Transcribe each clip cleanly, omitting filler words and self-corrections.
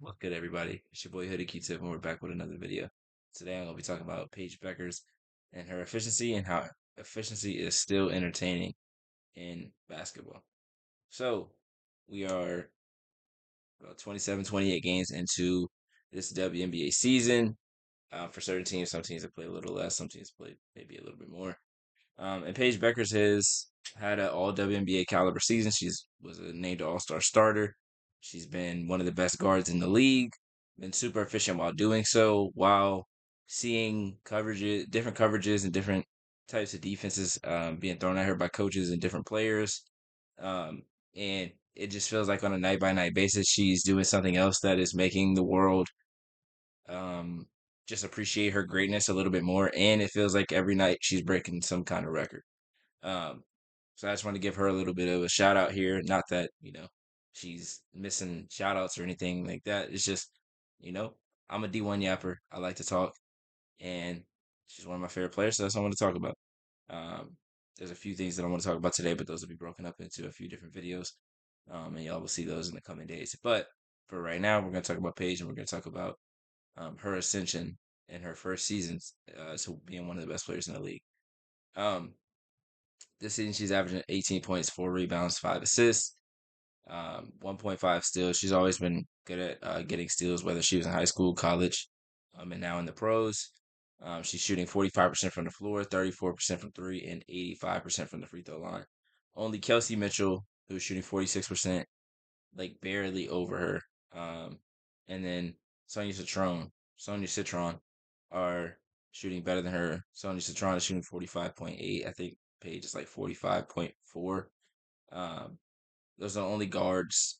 What's good, everybody? It's your boy Hoodie Q-Tip, and we're back with another video. Today, I'm going to be talking about Paige Bueckers and her efficiency and how efficiency is still entertaining in basketball. So, we are about 27, 28 games into this WNBA season. For certain teams, some teams have played a little less, some teams play maybe a little bit more. And Paige Bueckers has had an all WNBA caliber season. She's was a named All-Star starter. She's been one of the best guards in the league. Been super efficient while doing so, while seeing coverages, different coverages, and different types of defenses being thrown at her by coaches and different players. And it just feels like on a night by night basis, she's doing something else that is making the world um, just appreciate her greatness a little bit more. And it feels like every night she's breaking some kind of record. Um, so I just want to give her a little bit of a shout out here. Not that, she's missing shout outs or anything like that. It's just, you know, I'm a D1 yapper. I like to talk, and she's one of my favorite players. So that's what I want to talk about. Um, there's a few things that I want to talk about today, but those will be broken up into a few different videos. And y'all will see those in the coming days. But for right now, we're going to talk about Paige and we're going to talk about her ascension in her first seasons to being one of the best players in the league. Um, this season, she's averaging 18 points, 4 rebounds, 5 assists, 1.5 steals. She's always been good at getting steals, whether she was in high school, college, and now in the pros. She's shooting 45% from the floor, 34% from three, and 85% from the free throw line. Only Kelsey Mitchell, who's shooting 46%, like barely over her. And then Sonia Citron are shooting better than her. Sonia Citron is shooting 45.8. I think Paige is like 45.4. Um, those are the only guards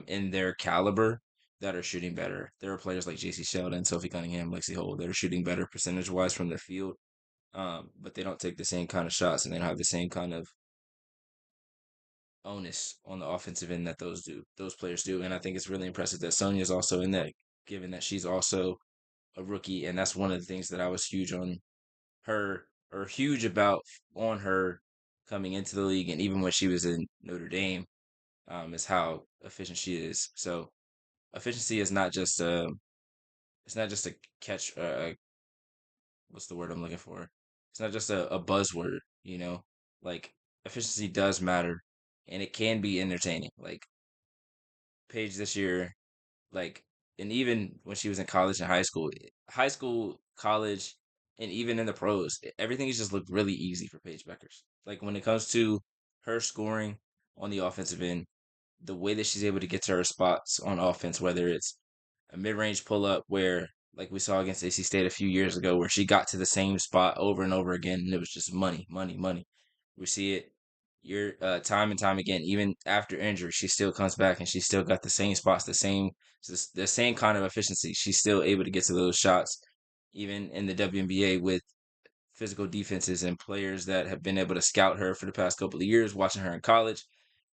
in their caliber that are shooting better. There are players like JC Sheldon, Sophie Cunningham, Lexi Hole that are shooting better percentage wise from their field. But they don't take the same kind of shots and they don't have the same kind of onus on the offensive end that those players do. And I think it's really impressive that Sonia's also in that, given that she's also a rookie. And that's one of the things that I was huge on her or huge about on her coming into the league. And even when she was in Notre Dame, is how efficient she is. So efficiency is not just it's not just a catch, what's the word I'm looking for? It's not just a buzzword, like efficiency does matter and it can be entertaining. Like Paige this year, like, and even when she was in college and high school, college, and even in the pros, everything has just looked really easy for Paige Bueckers. Like when it comes to her scoring on the offensive end, the way that she's able to get to her spots on offense, whether it's a mid-range pull-up where, like we saw against AC State a few years ago, where she got to the same spot over and over again, and it was just money, money, money. We see it year time and time again. Even after injury, she still comes back and she still got the same spots, the same kind of efficiency. She's still able to get to those shots, even in the WNBA with physical defenses and players that have been able to scout her for the past couple of years, watching her in college,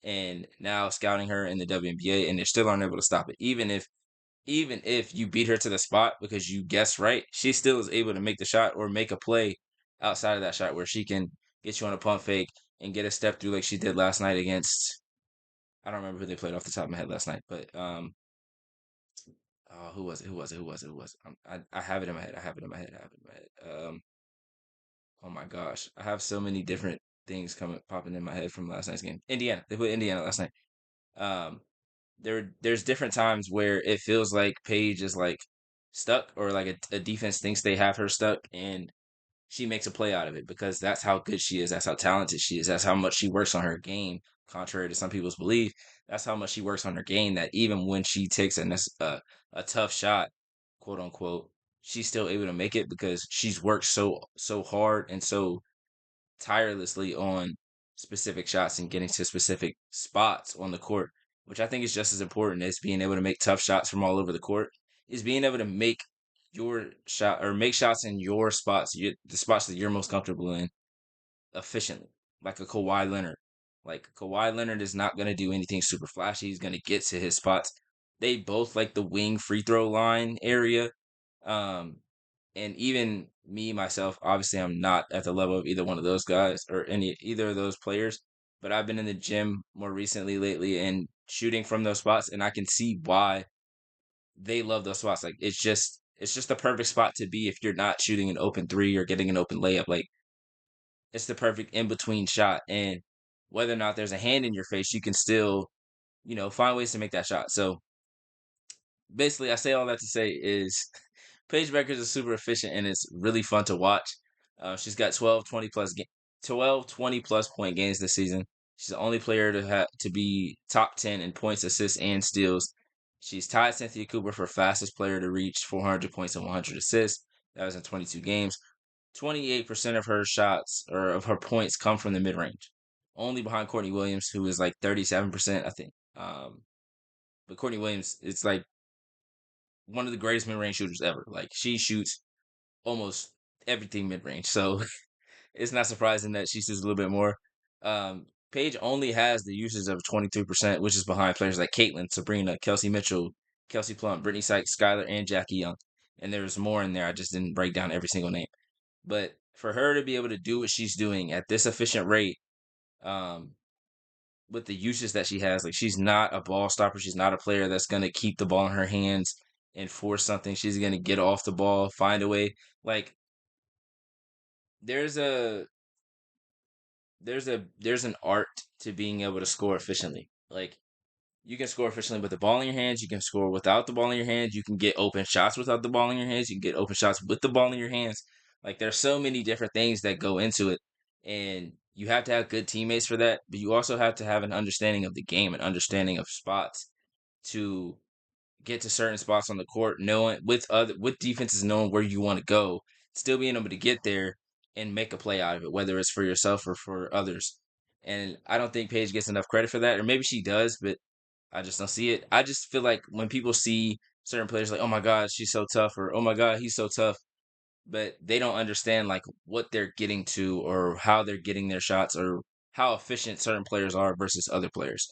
and now scouting her in the WNBA, and they still aren't able to stop it. Even if you beat her to the spot because you guessed right, she still is able to make the shot or make a play outside of that shot where she can get you on a pump fake and get a step through like she did last night against, I don't remember who they played off the top of my head last night, but oh, who was it? Who was it? Who was it? Who was it? I have it in my head. I have it in my head. I have it in my head. Oh my gosh, I have so many different things coming popping in my head from last night's game. Indiana. They put Indiana last night. Um, there's different times where it feels like Paige is like stuck or like a defense thinks they have her stuck and she makes a play out of it because that's how good she is. That's how talented she is. That's how much she works on her game. Contrary to some people's belief, that's how much she works on her game. That even when she takes a tough shot, quote unquote, she's still able to make it because she's worked so hard and so tirelessly on specific shots and getting to specific spots on the court, which I think is just as important as being able to make tough shots from all over the court, is being able to make your shot or make shots in your spots, the spots that you're most comfortable in, efficiently. Like a Kawhi Leonard. Like Kawhi Leonard is not going to do anything super flashy. He's going to get to his spots. They both like the wing free throw line area. Um, and even me myself, obviously, I'm not at the level of either one of those guys or either of those players. But I've been in the gym more recently lately and shooting from those spots, and I can see why they love those spots. Like it's just the perfect spot to be if you're not shooting an open three or getting an open layup. Like it's the perfect in between shot. And whether or not there's a hand in your face, you can still, find ways to make that shot. So basically, I say all that to say is Paige Bueckers is super efficient and it's really fun to watch. She's got 12, 20 plus point games this season. She's the only player to be top 10 in points, assists, and steals. She's tied Cynthia Cooper for fastest player to reach 400 points and 100 assists. That was in 22 games. 28% of her shots or of her points come from the mid range, only behind Courtney Williams, who is like 37%, I think. But Courtney Williams, it's like one of the greatest mid range shooters ever. Like she shoots almost everything mid range. So it's not surprising that she shoots a little bit more. Paige only has the usage of 23%, which is behind players like Caitlin, Sabrina, Kelsey Mitchell, Kelsey Plum, Brittany Sykes, Skylar, and Jackie Young. And there's more in there. I just didn't break down every single name. But for her to be able to do what she's doing at this efficient rate, um, with the usage that she has, like she's not a ball stopper. She's not a player that's gonna keep the ball in her hands and force something. She's gonna get off the ball, find a way. Like there's a there's an art to being able to score efficiently. Like you can score efficiently with the ball in your hands. You can score without the ball in your hands. You can get open shots without the ball in your hands. You can get open shots with the ball in your hands. Like there's so many different things that go into it, and you have to have good teammates for that. But you also have to have an understanding of the game, an understanding of spots to get to certain spots on the court, knowing with defenses knowing where you want to go, still being able to get there and make a play out of it, whether it's for yourself or for others. And I don't think Paige gets enough credit for that, or maybe she does, but I just don't see it. I just feel like when people see certain players like, oh my God, she's so tough, or oh my God, he's so tough, but they don't understand like what they're getting to or how they're getting their shots or how efficient certain players are versus other players.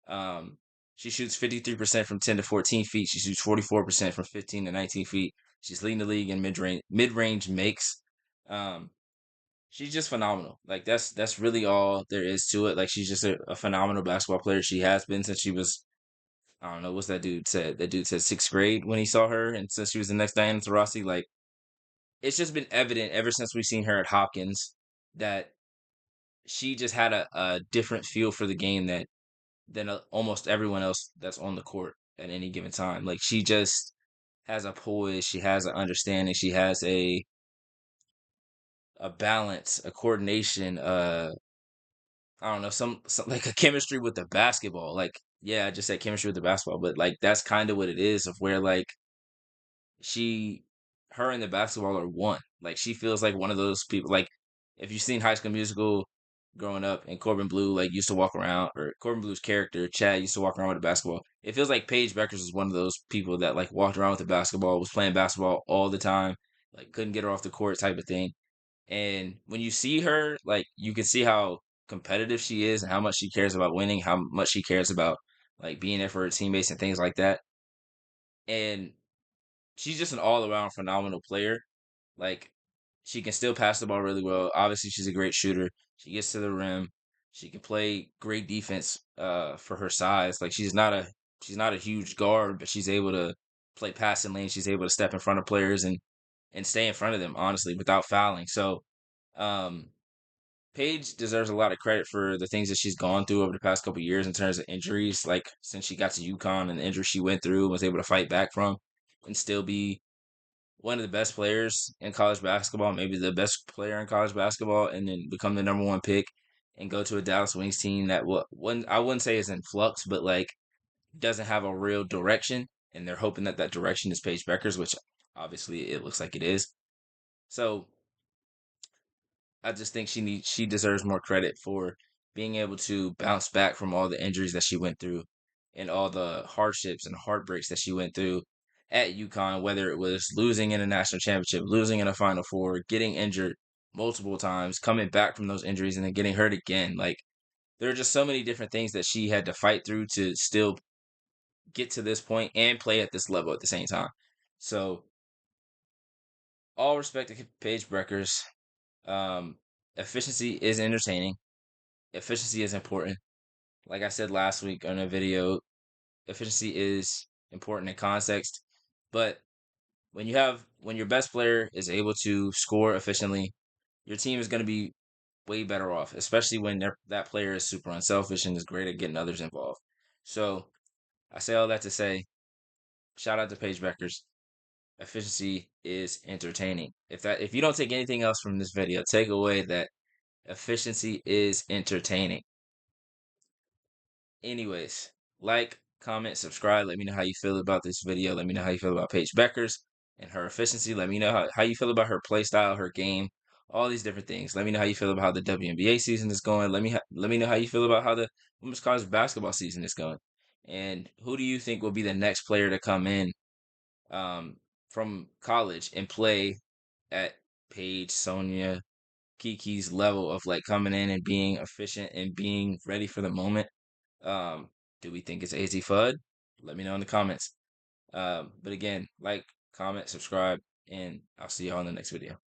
Um, she shoots 53% from 10 to 14 feet. She shoots 44% from 15 to 19 feet. She's leading the league in mid range makes. Um, she's just phenomenal. Like that's really all there is to it. Like she's just a phenomenal basketball player. She has been since she was, I don't know what's that dude said. That dude said sixth grade when he saw her, and since she was the next Diana Taurasi, like it's just been evident ever since we've seen her at Hopkins that she just had a different feel for the game than almost everyone else that's on the court at any given time. Like she just has a poise, she has an understanding, she has a balance, a coordination, I don't know, some like a chemistry with the basketball. Like yeah, I just said chemistry with the basketball, but like that's kind of what it is of where like she her and the basketball are one. Like she feels like one of those people. Like if you've seen High School Musical growing up and Corbin Blue like used to walk around, or Corbin Blue's character Chad used to walk around with a basketball. It feels like Paige Bueckers is one of those people that like walked around with a basketball, was playing basketball all the time, like couldn't get her off the court type of thing. And when you see her, like you can see how competitive she is and how much she cares about winning, how much she cares about like being there for her teammates and things like that. And she's just an all around phenomenal player. Like she can still pass the ball really well. Obviously, she's a great shooter. She gets to the rim. She can play great defense for her size. Like she's not a huge guard, but she's able to play passing lane. She's able to step in front of players and stay in front of them, honestly, without fouling. So um Paige deserves a lot of credit for the things that she's gone through over the past couple years in terms of injuries. Like since she got to UConn and the injuries she went through, was able to fight back from, and still be one of the best players in college basketball, maybe the best player in college basketball, and then become the number one pick and go to a Dallas Wings team that I wouldn't say is in flux, but like doesn't have a real direction, and they're hoping that that direction is Paige Bueckers, which obviously it looks like it is. So I just think she deserves more credit for being able to bounce back from all the injuries that she went through and all the hardships and heartbreaks that she went through at UConn, whether it was losing in a national championship, losing in a Final Four, getting injured multiple times, coming back from those injuries, and then getting hurt again. Like there are just so many different things that she had to fight through to still get to this point and play at this level at the same time. So all respect to Paige Bueckers. Um, Efficiency is entertaining. Efficiency is important. Like I said last week on a video, efficiency is important in context. But when your best player is able to score efficiently, your team is going to be way better off, especially when that player is super unselfish and is great at getting others involved. So I say all that to say, shout out to Paige Bueckers. Efficiency is entertaining. If you don't take anything else from this video, take away that efficiency is entertaining. Anyways, like, comment, subscribe. Let me know how you feel about this video. Let me know how you feel about Paige Bueckers and her efficiency. Let me know how you feel about her play style, her game, all these different things. Let me know how you feel about how the WNBA season is going. Let me know how you feel about how the women's college basketball season is going. And who do you think will be the next player to come in um, from college and play at Paige, Sonia, Kiki's level of like coming in and being efficient and being ready for the moment? Um, do we think it's AZ Fudd? Let me know in the comments. But again, like, comment, subscribe, and I'll see y'all in the next video.